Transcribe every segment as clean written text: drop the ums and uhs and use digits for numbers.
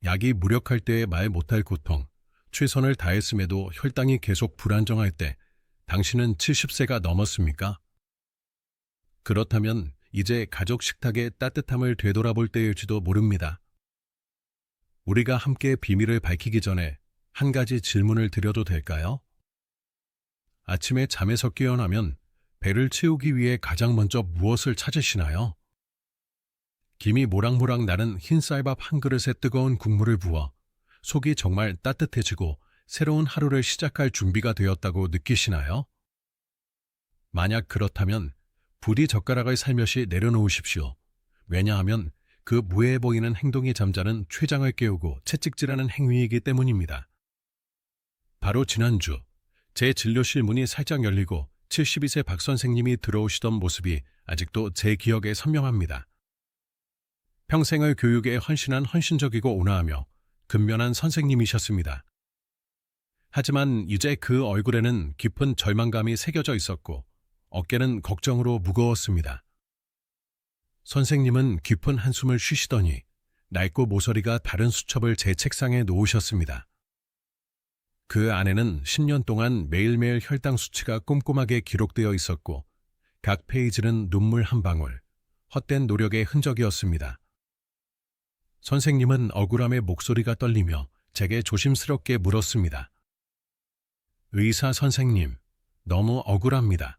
약이 무력할 때의 말 못할 고통, 최선을 다했음에도 혈당이 계속 불안정할 때 당신은 70세가 넘었습니까? 그렇다면 이제 가족 식탁의 따뜻함을 되돌아볼 때일지도 모릅니다. 우리가 함께 비밀을 밝히기 전에 한 가지 질문을 드려도 될까요? 아침에 잠에서 깨어나면 배를 채우기 위해 가장 먼저 무엇을 찾으시나요? 김이 모락모락 나는 흰 쌀밥 한 그릇에 뜨거운 국물을 부어 속이 정말 따뜻해지고 새로운 하루를 시작할 준비가 되었다고 느끼시나요? 만약 그렇다면 부디 젓가락을 살며시 내려놓으십시오. 왜냐하면 그 무해해 보이는 행동이 잠자는 췌장을 깨우고 채찍질하는 행위이기 때문입니다. 바로 지난주 제 진료실 문이 살짝 열리고 72세 박 선생님이 들어오시던 모습이 아직도 제 기억에 선명합니다. 평생을 교육에 헌신한 헌신적이고 온화하며 근면한 선생님이셨습니다. 하지만 이제 그 얼굴에는 깊은 절망감이 새겨져 있었고 어깨는 걱정으로 무거웠습니다. 선생님은 깊은 한숨을 쉬시더니 낡고 모서리가 다른 수첩을 제 책상에 놓으셨습니다. 그 안에는 10년 동안 매일매일 혈당 수치가 꼼꼼하게 기록되어 있었고 각 페이지는 눈물 한 방울, 헛된 노력의 흔적이었습니다. 선생님은 억울함에 목소리가 떨리며 제게 조심스럽게 물었습니다. 의사 선생님, 너무 억울합니다.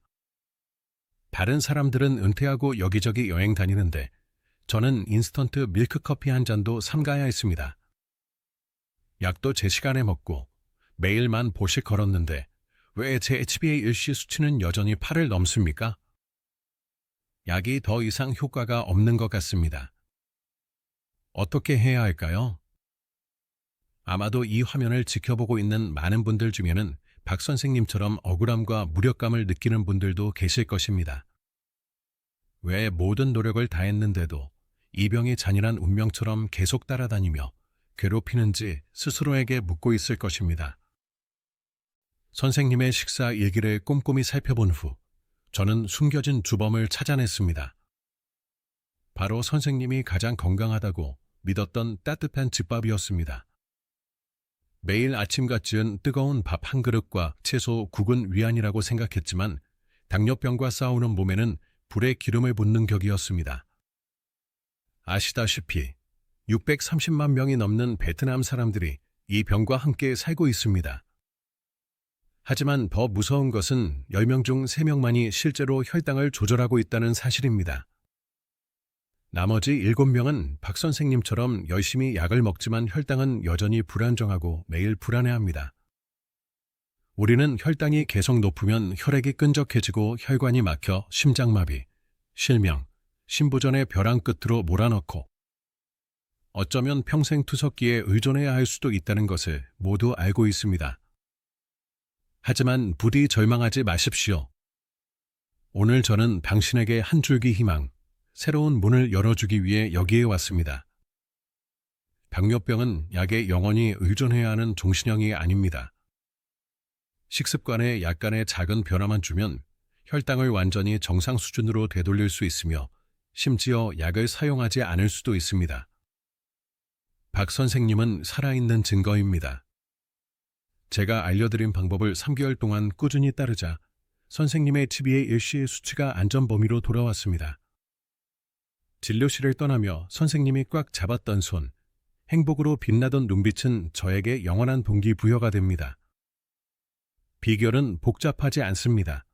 다른 사람들은 은퇴하고 여기저기 여행 다니는데 저는 인스턴트 밀크커피 한 잔도 삼가야 했습니다. 약도 제 시간에 먹고 매일만 보식 걸었는데 왜 제 HbA1c 수치는 여전히 8을 넘습니까? 약이 더 이상 효과가 없는 것 같습니다. 어떻게 해야 할까요? 아마도 이 화면을 지켜보고 있는 많은 분들 중에는 박 선생님처럼 억울함과 무력감을 느끼는 분들도 계실 것입니다. 왜 모든 노력을 다했는데도 이 병이 잔인한 운명처럼 계속 따라다니며 괴롭히는지 스스로에게 묻고 있을 것입니다. 선생님의 식사 일기를 꼼꼼히 살펴본 후 저는 숨겨진 주범을 찾아냈습니다. 바로 선생님이 가장 건강하다고 믿었던 따뜻한 집밥이었습니다. 매일 아침갓 지은 뜨거운 밥 한 그릇과 채소, 국은 위안이라고 생각했지만 당뇨병과 싸우는 몸에는 불에 기름을 붓는 격이었습니다. 아시다시피 630만 명이 넘는 베트남 사람들이 이 병과 함께 살고 있습니다. 하지만 더 무서운 것은 10명 중 3명만이 실제로 혈당을 조절하고 있다는 사실입니다. 나머지 7명은 박 선생님처럼 열심히 약을 먹지만 혈당은 여전히 불안정하고 매일 불안해합니다. 우리는 혈당이 계속 높으면 혈액이 끈적해지고 혈관이 막혀 심장마비, 실명, 심부전의 벼랑 끝으로 몰아넣고 어쩌면 평생 투석기에 의존해야 할 수도 있다는 것을 모두 알고 있습니다. 하지만 부디 절망하지 마십시오. 오늘 저는 당신에게 한 줄기 희망, 새로운 문을 열어주기 위해 여기에 왔습니다. 당뇨병은 약에 영원히 의존해야 하는 종신형이 아닙니다. 식습관에 약간의 작은 변화만 주면 혈당을 완전히 정상 수준으로 되돌릴 수 있으며 심지어 약을 사용하지 않을 수도 있습니다. 박 선생님은 살아있는 증거입니다. 제가 알려드린 방법을 3개월 동안 꾸준히 따르자 선생님의 HbA1c 수치가 안전 범위로 돌아왔습니다. 진료실을 떠나며 선생님이 꽉 잡았던 손, 행복으로 빛나던 눈빛은 저에게 영원한 동기부여가 됩니다. 비결은 복잡하지 않습니다.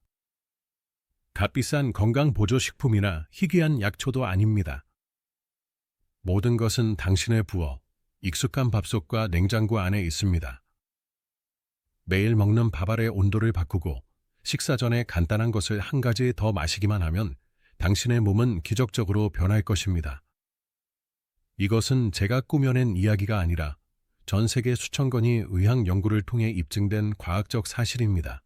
값비싼 건강보조식품이나 희귀한 약초도 아닙니다. 모든 것은 당신의 부엌, 익숙한 밥솥과 냉장고 안에 있습니다. 매일 먹는 밥알의 온도를 바꾸고 식사 전에 간단한 것을 한 가지 더 마시기만 하면 당신의 몸은 기적적으로 변할 것입니다. 이것은 제가 꾸며낸 이야기가 아니라 전 세계 수천 건의 의학 연구를 통해 입증된 과학적 사실입니다.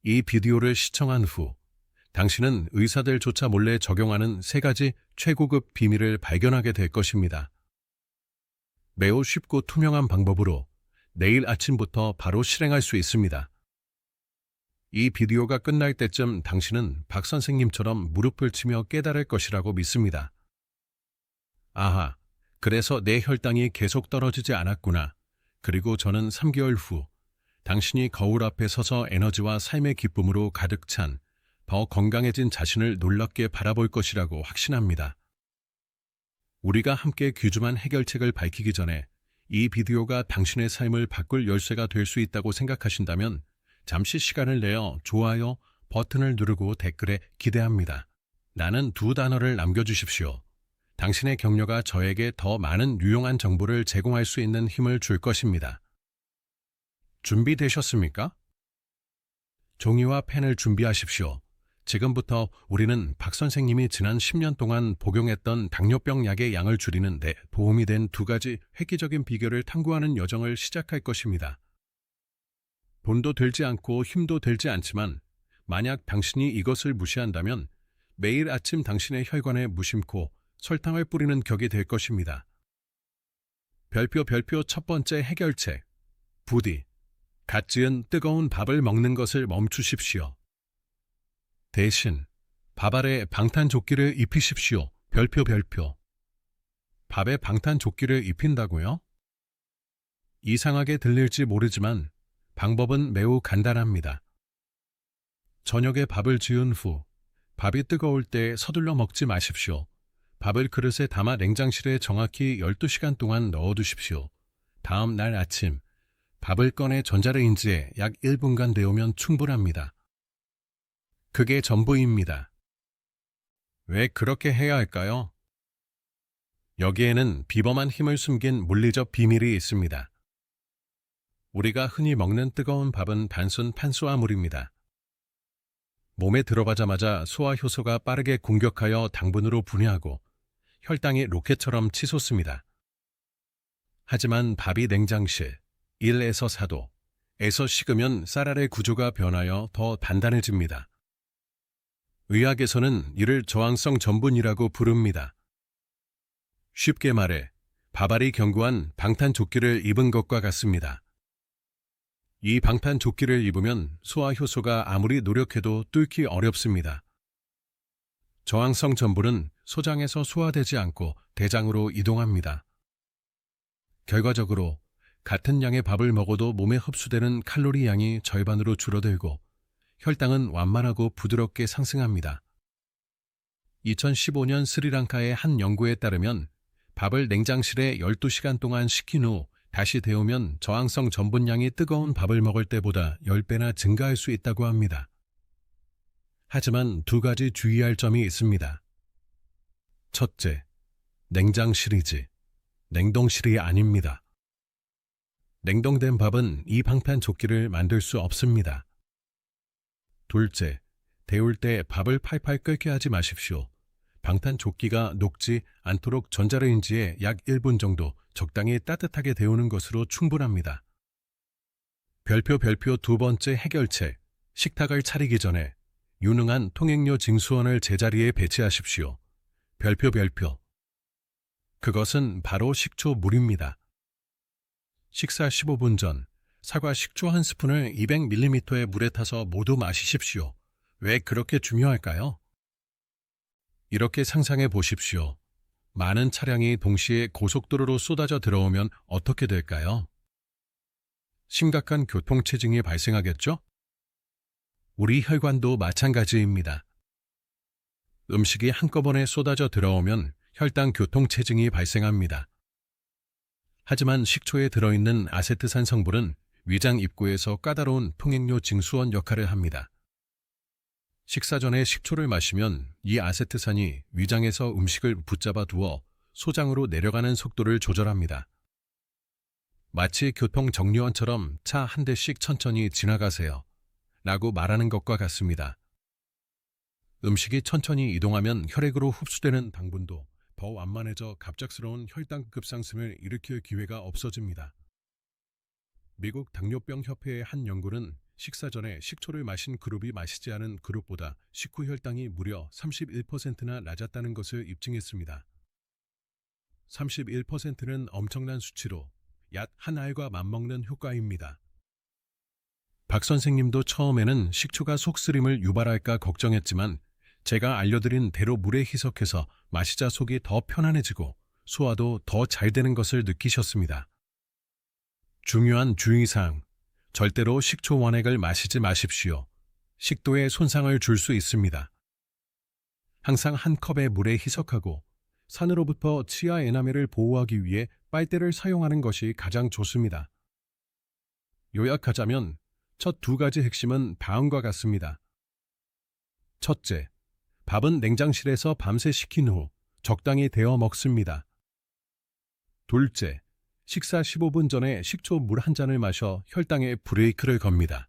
이 비디오를 시청한 후 당신은 의사들조차 몰래 적용하는 3가지 최고급 비밀을 발견하게 될 것입니다. 매우 쉽고 투명한 방법으로 내일 아침부터 바로 실행할 수 있습니다. 이 비디오가 끝날 때쯤 당신은 박 선생님처럼 무릎을 치며 깨달을 것이라고 믿습니다. 아하, 그래서 내 혈당이 계속 떨어지지 않았구나. 그리고 저는 3개월 후 당신이 거울 앞에 서서 에너지와 삶의 기쁨으로 가득 찬 더 건강해진 자신을 놀랍게 바라볼 것이라고 확신합니다. 우리가 함께 귀중한 해결책을 밝히기 전에 이 비디오가 당신의 삶을 바꿀 열쇠가 될 수 있다고 생각하신다면 잠시 시간을 내어 좋아요 버튼을 누르고 댓글에 기대합니다. 나는 2단어를 남겨주십시오. 당신의 격려가 저에게 더 많은 유용한 정보를 제공할 수 있는 힘을 줄 것입니다. 준비되셨습니까? 종이와 펜을 준비하십시오. 지금부터 우리는 박 선생님이 지난 10년 동안 복용했던 당뇨병 약의 양을 줄이는 데 도움이 된 2가지 획기적인 비결을 탐구하는 여정을 시작할 것입니다. 돈도 들지 않고 힘도 들지 않지만 만약 당신이 이것을 무시한다면 매일 아침 당신의 혈관에 무심코 설탕을 뿌리는 격이 될 것입니다. 별표 첫 번째 해결책. 부디 갓 지은 뜨거운 밥을 먹는 것을 멈추십시오. 대신 밥 아래 방탄조끼를 입히십시오. 별표. 밥에 방탄조끼를 입힌다고요? 이상하게 들릴지 모르지만 방법은 매우 간단합니다. 저녁에 밥을 지은 후 밥이 뜨거울 때 서둘러 먹지 마십시오. 밥을 그릇에 담아 냉장실에 정확히 12시간 동안 넣어두십시오. 다음 날 아침 밥을 꺼내 전자레인지에 약 1분간 데우면 충분합니다. 그게 전부입니다. 왜 그렇게 해야 할까요? 여기에는 비범한 힘을 숨긴 물리적 비밀이 있습니다. 우리가 흔히 먹는 뜨거운 밥은 단순 탄수화물입니다. 몸에 들어가자마자 소화효소가 빠르게 공격하여 당분으로 분해하고 혈당이 로켓처럼 치솟습니다. 하지만 밥이 냉장실 1에서 4도에서 식으면 쌀알의 구조가 변하여 더 단단해집니다. 의학에서는 이를 저항성 전분이라고 부릅니다. 쉽게 말해 밥알이 견고한 방탄조끼를 입은 것과 같습니다. 이 방탄조끼를 입으면 소화효소가 아무리 노력해도 뚫기 어렵습니다. 저항성 전분은 소장에서 소화되지 않고 대장으로 이동합니다. 결과적으로 같은 양의 밥을 먹어도 몸에 흡수되는 칼로리 양이 절반으로 줄어들고 혈당은 완만하고 부드럽게 상승합니다. 2015년 스리랑카의 한 연구에 따르면 밥을 냉장실에 12시간 동안 식힌 후 다시 데우면 저항성 전분량이 뜨거운 밥을 먹을 때보다 10배나 증가할 수 있다고 합니다. 하지만 2가지 주의할 점이 있습니다. 첫째, 냉장실이지 냉동실이 아닙니다. 냉동된 밥은 이 방탄조끼를 만들 수 없습니다. 둘째, 데울 때 밥을 팔팔 끓게 하지 마십시오. 방탄조끼가 녹지 않도록 전자레인지에 약 1분 정도 적당히 따뜻하게 데우는 것으로 충분합니다. 별표 2번째 해결책. 식탁을 차리기 전에 유능한 통행료 징수원을 제자리에 배치하십시오. 별표. 그것은 바로 식초물입니다. 식사 15분 전 사과 식초 한 스푼을 200ml의 물에 타서 모두 마시십시오. 왜 그렇게 중요할까요? 이렇게 상상해 보십시오. 많은 차량이 동시에 고속도로로 쏟아져 들어오면 어떻게 될까요? 심각한 교통체증이 발생하겠죠? 우리 혈관도 마찬가지입니다. 음식이 한꺼번에 쏟아져 들어오면 혈당 교통체증이 발생합니다. 하지만 식초에 들어있는 아세트산 성분은 위장 입구에서 까다로운 통행료 징수원 역할을 합니다. 식사 전에 식초를 마시면 이 아세트산이 위장에서 음식을 붙잡아 두어 소장으로 내려가는 속도를 조절합니다. 마치 교통정류원처럼 차 한 대씩 천천히 지나가세요 라고 말하는 것과 같습니다. 음식이 천천히 이동하면 혈액으로 흡수되는 당분도 더 완만해져 갑작스러운 혈당 급상승을 일으킬 기회가 없어집니다. 미국 당뇨병 협회의 한 연구는 식사 전에 식초를 마신 그룹이 마시지 않은 그룹보다 식후 혈당이 무려 31%나 낮았다는 것을 입증했습니다. 31%는 엄청난 수치로 약 한 알과 맞먹는 효과입니다. 박 선생님도 처음에는 식초가 속쓰림을 유발할까 걱정했지만 제가 알려드린 대로 물에 희석해서 마시자 속이 더 편안해지고 소화도 더 잘 되는 것을 느끼셨습니다. 중요한 주의사항, 절대로 식초 원액을 마시지 마십시오. 식도에 손상을 줄 수 있습니다. 항상 한 컵의 물에 희석하고 산으로부터 치아 에나멜을 보호하기 위해 빨대를 사용하는 것이 가장 좋습니다. 요약하자면 첫 두 가지 핵심은 다음과 같습니다. 첫째, 밥은 냉장실에서 밤새 식힌 후 적당히 데워 먹습니다. 둘째, 식사 15분 전에 식초 물 한 잔을 마셔 혈당에 브레이크를 겁니다.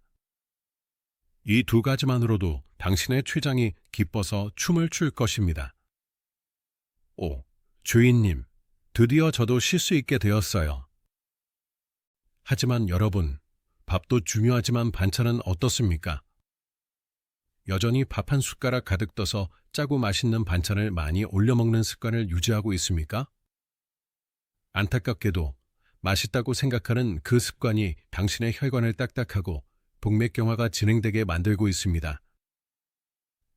이 두 가지만으로도 당신의 췌장이 기뻐서 춤을 출 것입니다. 5. 주인님, 드디어 저도 쉴 수 있게 되었어요. 하지만 여러분, 밥도 중요하지만 반찬은 어떻습니까? 여전히 밥 한 숟가락 가득 떠서 짜고 맛있는 반찬을 많이 올려 먹는 습관을 유지하고 있습니까? 안타깝게도 맛있다고 생각하는 그 습관이 당신의 혈관을 딱딱하고 동맥경화가 진행되게 만들고 있습니다.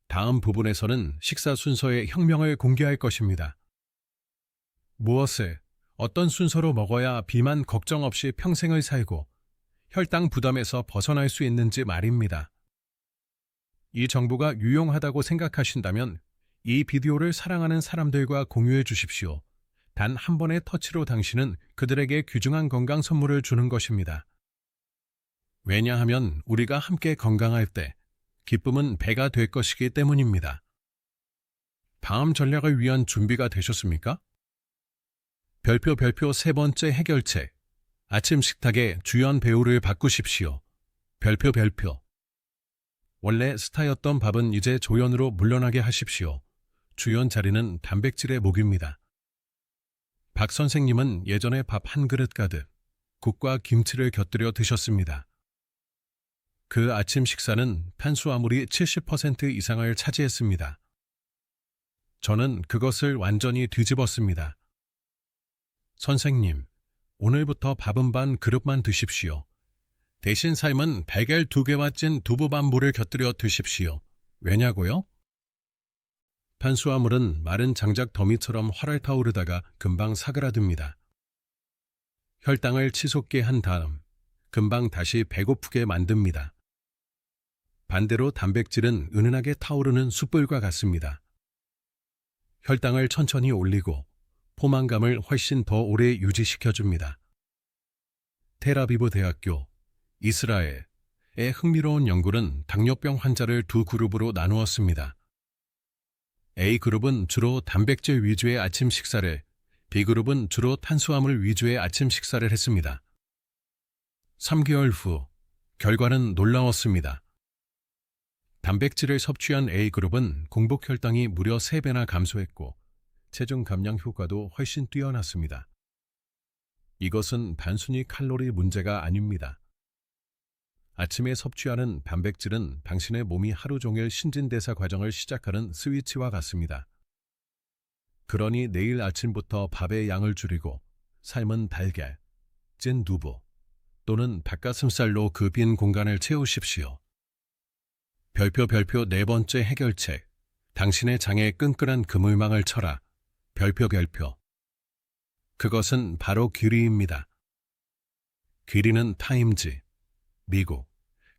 다음 부분에서는 식사 순서의 혁명을 공개할 것입니다. 무엇을, 어떤 순서로 먹어야 비만 걱정 없이 평생을 살고 혈당 부담에서 벗어날 수 있는지 말입니다. 이 정보가 유용하다고 생각하신다면 이 비디오를 사랑하는 사람들과 공유해 주십시오. 단 한 번의 터치로 당신은 그들에게 귀중한 건강 선물을 주는 것입니다. 왜냐하면 우리가 함께 건강할 때 기쁨은 배가 될 것이기 때문입니다. 다음 전략을 위한 준비가 되셨습니까? 별표 세 번째 해결책. 아침 식탁의 주연 배우를 바꾸십시오. 별표. 원래 스타였던 밥은 이제 조연으로 물러나게 하십시오. 주연 자리는 단백질의 목입니다. 박 선생님은 예전에 밥 한 그릇 가득 국과 김치를 곁들여 드셨습니다. 그 아침 식사는 탄수화물이 70% 이상을 차지했습니다. 저는 그것을 완전히 뒤집었습니다. 선생님, 오늘부터 밥은 반 그릇만 드십시오. 대신 삶은 달걀 2개와 찐 두부밥 물을 곁들여 드십시오. 왜냐고요? 탄수화물은 마른 장작 더미처럼 활활 타오르다가 금방 사그라듭니다. 혈당을 치솟게 한 다음 금방 다시 배고프게 만듭니다. 반대로 단백질은 은은하게 타오르는 숯불과 같습니다. 혈당을 천천히 올리고 포만감을 훨씬 더 오래 유지시켜줍니다. 텔아비브 대학교, 이스라엘의 흥미로운 연구는 당뇨병 환자를 두 그룹으로 나누었습니다. A그룹은 주로 단백질 위주의 아침 식사를, B그룹은 주로 탄수화물 위주의 아침 식사를 했습니다. 3개월 후 결과는 놀라웠습니다. 단백질을 섭취한 A그룹은 공복 혈당이 무려 3배나 감소했고 체중 감량 효과도 훨씬 뛰어났습니다. 이것은 단순히 칼로리 문제가 아닙니다. 아침에 섭취하는 단백질은 당신의 몸이 하루 종일 신진대사 과정을 시작하는 스위치와 같습니다. 그러니 내일 아침부터 밥의 양을 줄이고 삶은 달걀, 찐 두부 또는 닭가슴살로 그 빈 공간을 채우십시오. 별표 네 번째 해결책. 당신의 장에 끈끈한 그물망을 쳐라. 별표. 그것은 바로 귀리입니다. 귀리는 타임지, 미국,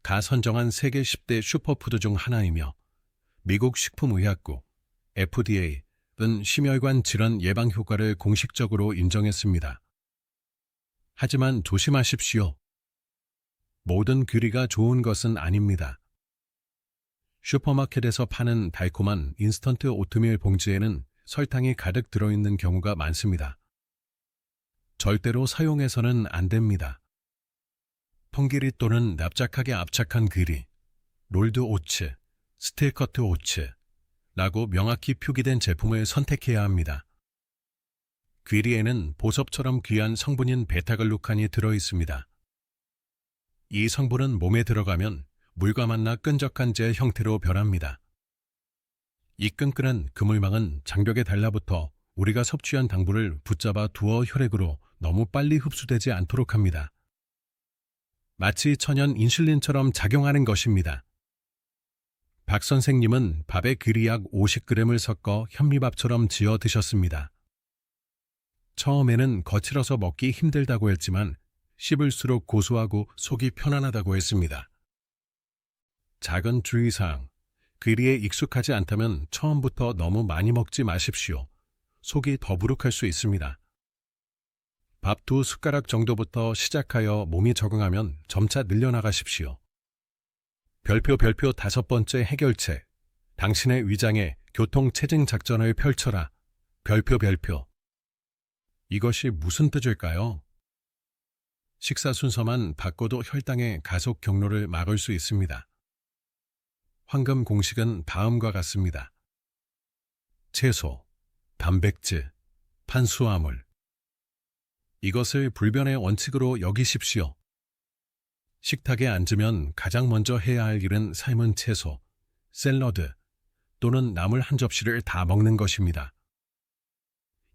가 선정한 세계 10대 슈퍼푸드 중 하나이며 미국 식품의약국, FDA는 심혈관 질환 예방 효과를 공식적으로 인정했습니다. 하지만 조심하십시오. 모든 귀리가 좋은 것은 아닙니다. 슈퍼마켓에서 파는 달콤한 인스턴트 오트밀 봉지에는 설탕이 가득 들어있는 경우가 많습니다. 절대로 사용해서는 안 됩니다. 통기리 또는 납작하게 압착한 귀리, 롤드 오츠, 스틸커트 오츠라고 명확히 표기된 제품을 선택해야 합니다. 귀리에는 보석처럼 귀한 성분인 베타글루칸이 들어있습니다. 이 성분은 몸에 들어가면 물과 만나 끈적한 젤 형태로 변합니다. 이 끈끈한 그물망은 장벽에 달라붙어 우리가 섭취한 당분을 붙잡아 두어 혈액으로 너무 빨리 흡수되지 않도록 합니다. 마치 천연 인슐린처럼 작용하는 것입니다. 박 선생님은 밥에 귀리 약 50g을 섞어 현미밥처럼 지어 드셨습니다. 처음에는 거칠어서 먹기 힘들다고 했지만 씹을수록 고소하고 속이 편안하다고 했습니다. 작은 주의사항. 그리에 익숙하지 않다면 처음부터 너무 많이 먹지 마십시오. 속이 더부룩할 수 있습니다. 밥 2숟가락 정도부터 시작하여 몸이 적응하면 점차 늘려나가십시오. 별표 5번째 해결책. 당신의 위장에 교통체증 작전을 펼쳐라. 별표. 이것이 무슨 뜻일까요? 식사 순서만 바꿔도 혈당의 가속 경로를 막을 수 있습니다. 황금 공식은 다음과 같습니다. 채소, 단백질, 탄수화물. 이것을 불변의 원칙으로 여기십시오. 식탁에 앉으면 가장 먼저 해야 할 일은 삶은 채소, 샐러드 또는 나물 한 접시를 다 먹는 것입니다.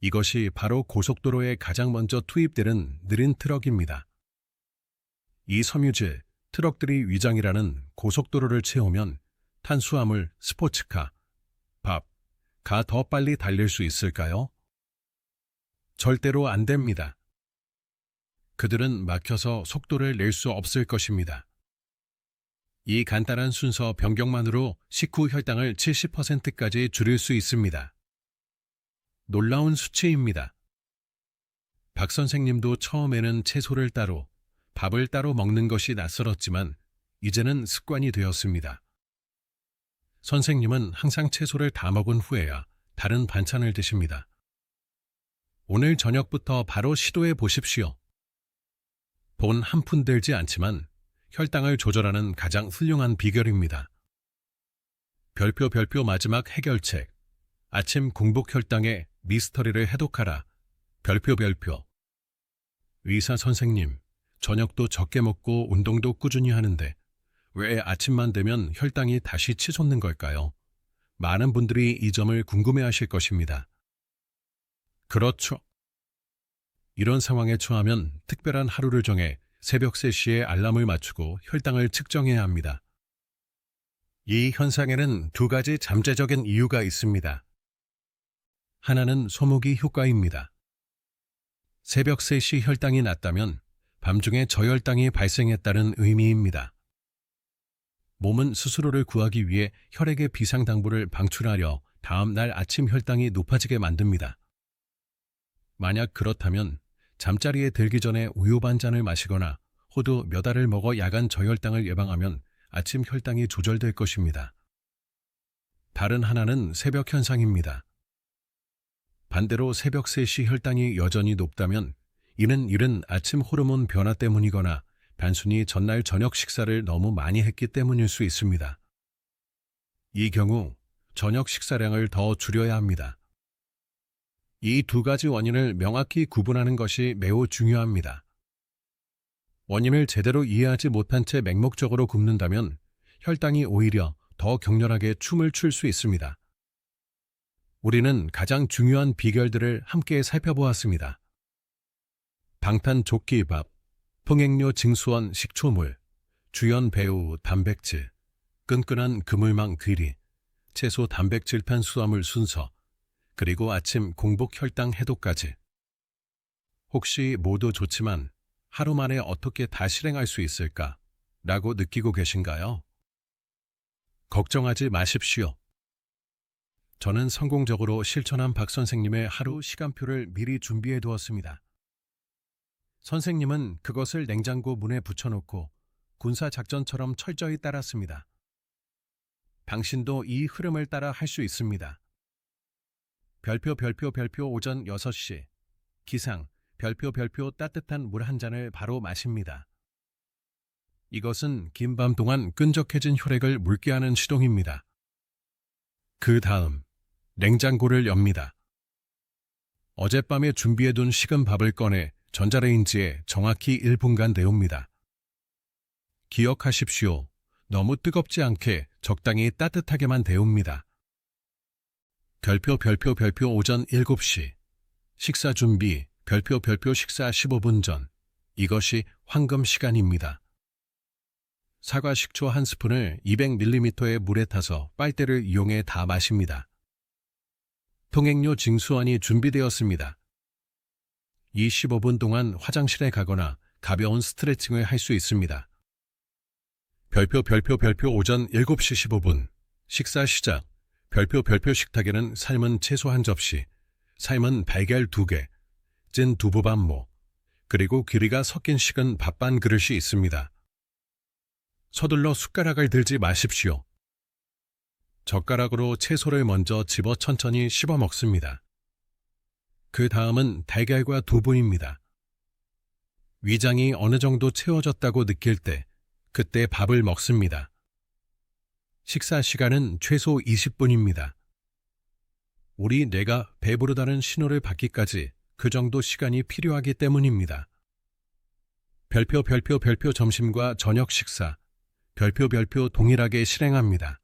이것이 바로 고속도로에 가장 먼저 투입되는 느린 트럭입니다. 이 섬유질, 트럭들이 위장이라는 고속도로를 채우면 탄수화물, 스포츠카, 밥가 더 빨리 달릴 수 있을까요? 절대로 안 됩니다. 그들은 막혀서 속도를 낼 수 없을 것입니다. 이 간단한 순서 변경만으로 식후 혈당을 70%까지 줄일 수 있습니다. 놀라운 수치입니다. 박 선생님도 처음에는 채소를 따로, 밥을 따로 먹는 것이 낯설었지만 이제는 습관이 되었습니다. 선생님은 항상 채소를 다 먹은 후에야 다른 반찬을 드십니다. 오늘 저녁부터 바로 시도해 보십시오. 돈 한 푼 들지 않지만 혈당을 조절하는 가장 훌륭한 비결입니다. 별표 마지막 해결책. 아침 공복 혈당에 미스터리를 해독하라. 별표. 의사 선생님, 저녁도 적게 먹고 운동도 꾸준히 하는데 왜 아침만 되면 혈당이 다시 치솟는 걸까요? 많은 분들이 이 점을 궁금해하실 것입니다. 그렇죠. 이런 상황에 처하면 특별한 하루를 정해 새벽 3시에 알람을 맞추고 혈당을 측정해야 합니다. 이 현상에는 2가지 잠재적인 이유가 있습니다. 하나는 소모기 효과입니다. 새벽 3시 혈당이 낮다면 밤중에 저혈당이 발생했다는 의미입니다. 몸은 스스로를 구하기 위해 혈액의 비상당부를 방출하려 다음 날 아침 혈당이 높아지게 만듭니다. 만약 그렇다면 잠자리에 들기 전에 우유 반 잔을 마시거나 호두 몇 알을 먹어 야간 저혈당을 예방하면 아침 혈당이 조절될 것입니다. 다른 하나는 새벽 현상입니다. 반대로 새벽 3시 혈당이 여전히 높다면 이는 이른 아침 호르몬 변화 때문이거나 단순히 전날 저녁 식사를 너무 많이 했기 때문일 수 있습니다. 이 경우 저녁 식사량을 더 줄여야 합니다. 이 2가지 원인을 명확히 구분하는 것이 매우 중요합니다. 원인을 제대로 이해하지 못한 채 맹목적으로 굶는다면 혈당이 오히려 더 격렬하게 춤을 출 수 있습니다. 우리는 가장 중요한 비결들을 함께 살펴보았습니다. 방탄조끼밥, 통행료 징수원 식초물, 주연 배우 단백질, 끈끈한 그물망 귀리, 채소 단백질 탄수화물 순서, 그리고 아침 공복 혈당 해독까지. 혹시 모두 좋지만 하루 만에 어떻게 다 실행할 수 있을까? 라고 느끼고 계신가요? 걱정하지 마십시오. 저는 성공적으로 실천한 박 선생님의 하루 시간표를 미리 준비해 두었습니다. 선생님은 그것을 냉장고 문에 붙여놓고 군사작전처럼 철저히 따랐습니다. 당신도 이 흐름을 따라 할 수 있습니다. 별표 오전 6시. 기상, 별표 따뜻한 물 한 잔을 바로 마십니다. 이것은 긴 밤 동안 끈적해진 혈액을 묽게 하는 시동입니다. 그 다음, 냉장고를 엽니다. 어젯밤에 준비해둔 식은 밥을 꺼내 전자레인지에 정확히 1분간 데웁니다. 기억하십시오. 너무 뜨겁지 않게 적당히 따뜻하게만 데웁니다. 별표 오전 7시. 식사 준비, 별표 식사 15분 전. 이것이 황금 시간입니다. 사과 식초 1스푼을 200ml의 물에 타서 빨대를 이용해 다 마십니다. 통행료 징수안이 준비되었습니다. 이 15분 동안 화장실에 가거나 가벼운 스트레칭을 할 수 있습니다. 별표 오전 7시 15분 식사 시작. 별표 식탁에는 삶은 채소 한 접시, 삶은 달걀 2개, 찐 두부반모, 그리고 귀리가 섞인 식은 밥 반 그릇이 있습니다. 서둘러 숟가락을 들지 마십시오. 젓가락으로 채소를 먼저 집어 천천히 씹어 먹습니다. 그 다음은 달걀과 두부입니다. 위장이 어느 정도 채워졌다고 느낄 때 그때 밥을 먹습니다. 식사 시간은 최소 20분입니다. 우리 뇌가 배부르다는 신호를 받기까지 그 정도 시간이 필요하기 때문입니다. 별표 점심과 저녁 식사, 별표 동일하게 실행합니다.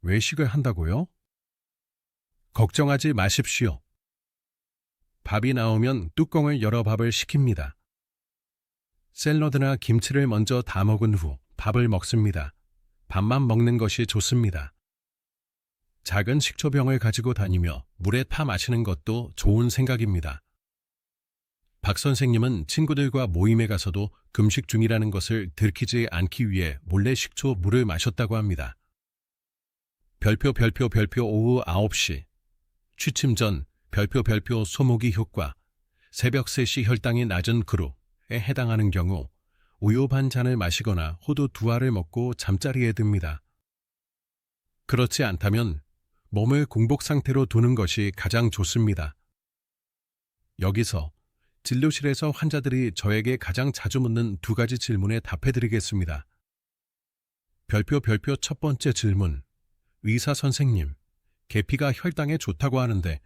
외식을 한다고요? 걱정하지 마십시오. 밥이 나오면 뚜껑을 열어 밥을 식힙니다. 샐러드나 김치를 먼저 다 먹은 후 밥을 먹습니다. 밥만 먹는 것이 좋습니다. 작은 식초병을 가지고 다니며 물에 타 마시는 것도 좋은 생각입니다. 박 선생님은 친구들과 모임에 가서도 금식 중이라는 것을 들키지 않기 위해 몰래 식초 물을 마셨다고 합니다. 별표 오후 9시 취침 전 별표 소모기 효과 새벽 3시 혈당이 낮은 그룹에 해당하는 경우 우유 반 잔을 마시거나 호두 2알을 먹고 잠자리에 듭니다. 그렇지 않다면 몸을 공복 상태로 두는 것이 가장 좋습니다. 여기서 진료실에서 환자들이 저에게 가장 자주 묻는 2가지 질문에 답해드리겠습니다. 별표 첫 번째 질문. 의사 선생님, 계피가 혈당에 좋다고 하는데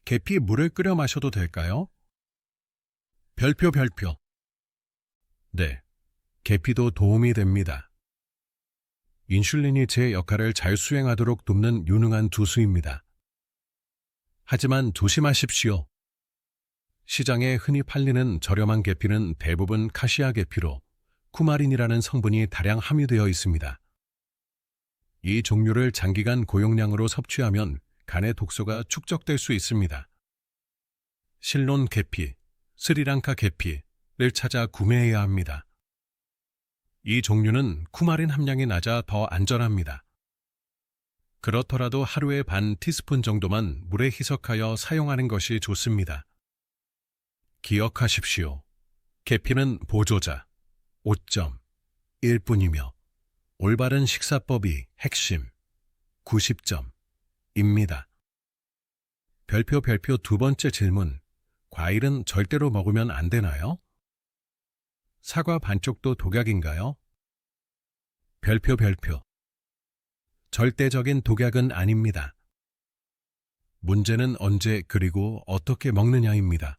계피 물을 끓여 마셔도 될까요? 별표. 네, 계피도 도움이 됩니다. 인슐린이 제 역할을 잘 수행하도록 돕는 유능한 주수입니다. 하지만 조심하십시오. 시장에 흔히 팔리는 저렴한 계피는 대부분 카시아 계피로 쿠마린이라는 성분이 다량 함유되어 있습니다. 이 종류를 장기간 고용량으로 섭취하면 간의 독소가 축적될 수 있습니다. 실론 계피, 스리랑카 계피를 찾아 구매해야 합니다. 이 종류는 쿠마린 함량이 낮아 더 안전합니다. 그렇더라도 하루에 반 티스푼 정도만 물에 희석하여 사용하는 것이 좋습니다. 기억하십시오. 계피는 보조자 5.1뿐이며 올바른 식사법이 핵심 90점입니다. 별표 2번째 질문. 과일은 절대로 먹으면 안 되나요? 사과 반쪽도 독약인가요? 별표. 절대적인 독약은 아닙니다. 문제는 언제 그리고 어떻게 먹느냐입니다.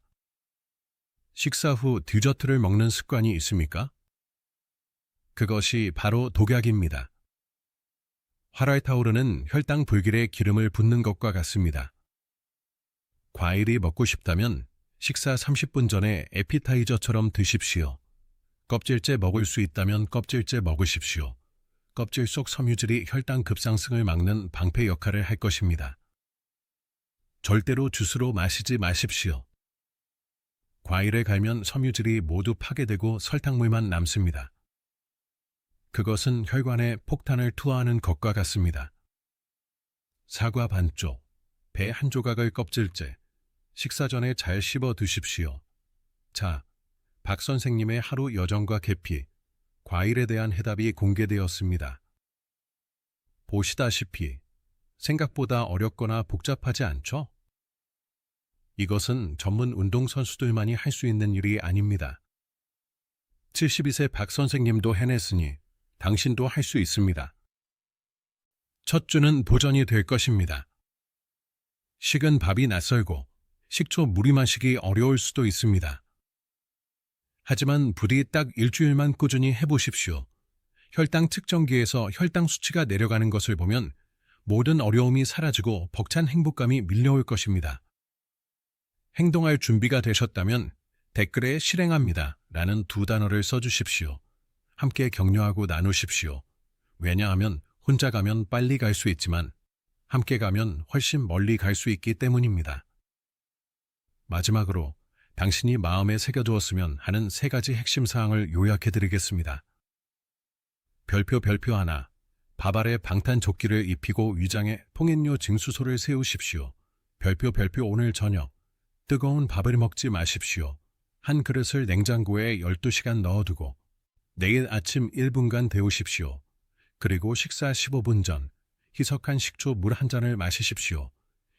식사 후 디저트를 먹는 습관이 있습니까? 그것이 바로 독약입니다. 활활 타오르는 혈당 불길에 기름을 붓는 것과 같습니다. 과일이 먹고 싶다면 식사 30분 전에 에피타이저처럼 드십시오. 껍질째 먹을 수 있다면 껍질째 먹으십시오. 껍질 속 섬유질이 혈당 급상승을 막는 방패 역할을 할 것입니다. 절대로 주스로 마시지 마십시오. 과일을 갈면 섬유질이 모두 파괴되고 설탕물만 남습니다. 그것은 혈관에 폭탄을 투하하는 것과 같습니다. 사과 반쪽, 배 한 조각을 껍질째, 식사 전에 잘 씹어 드십시오. 자, 박 선생님의 하루 여정과 계피, 과일에 대한 해답이 공개되었습니다. 보시다시피 생각보다 어렵거나 복잡하지 않죠? 이것은 전문 운동선수들만이 할 수 있는 일이 아닙니다. 72세 박 선생님도 해냈으니 당신도 할 수 있습니다. 첫 주는 도전이 될 것입니다. 식은 밥이 낯설고 식초 무리마시기 어려울 수도 있습니다. 하지만 부디 딱 일주일만 꾸준히 해보십시오. 혈당 측정기에서 혈당 수치가 내려가는 것을 보면 모든 어려움이 사라지고 벅찬 행복감이 밀려올 것입니다. 행동할 준비가 되셨다면 댓글에 실행합니다 라는 2단어를 써주십시오. 함께 격려하고 나누십시오. 왜냐하면 혼자 가면 빨리 갈 수 있지만 함께 가면 훨씬 멀리 갈 수 있기 때문입니다. 마지막으로 당신이 마음에 새겨두었으면 하는 3가지 핵심 사항을 요약해드리겠습니다. 별표 하나. 밥 아래 방탄조끼를 입히고 위장에 통행료 징수소를 세우십시오. 별표 오늘 저녁 뜨거운 밥을 먹지 마십시오. 한 그릇을 냉장고에 12시간 넣어두고 내일 아침 1분간 데우십시오. 그리고 식사 15분 전 희석한 식초 물 한 잔을 마시십시오.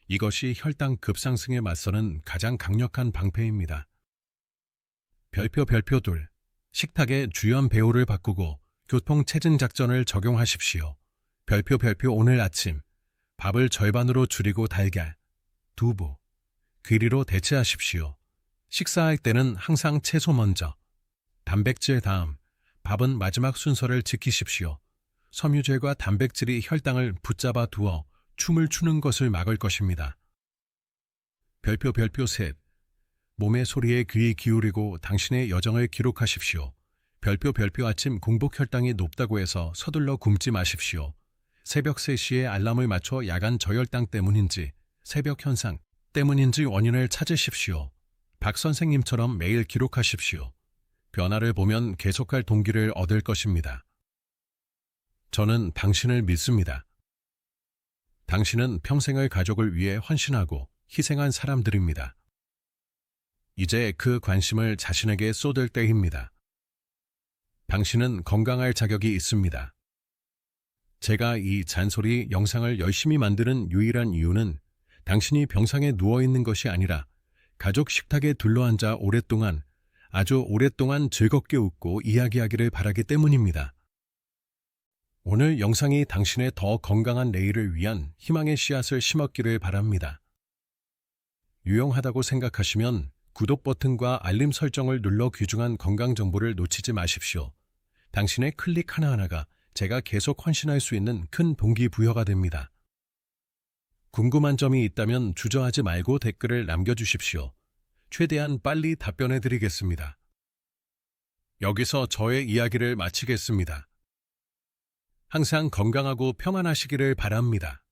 이것이 혈당 급상승에 맞서는 가장 강력한 방패입니다. 별표 둘. 식탁의 주연 배우를 바꾸고 교통체증 작전을 적용하십시오. 별표 오늘 아침 밥을 절반으로 줄이고 달걀, 두부, 귀리로 대체하십시오. 식사할 때는 항상 채소 먼저, 단백질 다음, 밥은 마지막 순서를 지키십시오. 섬유질과 단백질이 혈당을 붙잡아 두어 춤을 추는 것을 막을 것입니다. 별표 셋. 몸의 소리에 귀 기울이고 당신의 여정을 기록하십시오. 별표 아침 공복 혈당이 높다고 해서 서둘러 굶지 마십시오. 새벽 3시에 알람을 맞춰 야간 저혈당 때문인지 새벽 현상 때문인지 원인을 찾으십시오. 박 선생님처럼 매일 기록하십시오. 변화를 보면 계속할 동기를 얻을 것입니다. 저는 당신을 믿습니다. 당신은 평생을 가족을 위해 헌신하고 희생한 사람들입니다. 이제 그 관심을 자신에게 쏟을 때입니다. 당신은 건강할 자격이 있습니다. 제가 이 잔소리 영상을 열심히 만드는 유일한 이유는 당신이 병상에 누워있는 것이 아니라 가족 식탁에 둘러앉아 아주 오랫동안 즐겁게 웃고 이야기하기를 바라기 때문입니다. 오늘 영상이 당신의 더 건강한 내일을 위한 희망의 씨앗을 심었기를 바랍니다. 유용하다고 생각하시면 구독 버튼과 알림 설정을 눌러 귀중한 건강 정보를 놓치지 마십시오. 당신의 클릭 하나하나가 제가 계속 헌신할 수 있는 큰 동기부여가 됩니다. 궁금한 점이 있다면 주저하지 말고 댓글을 남겨주십시오. 최대한 빨리 답변해 드리겠습니다. 여기서 저의 이야기를 마치겠습니다. 항상 건강하고 평안하시기를 바랍니다.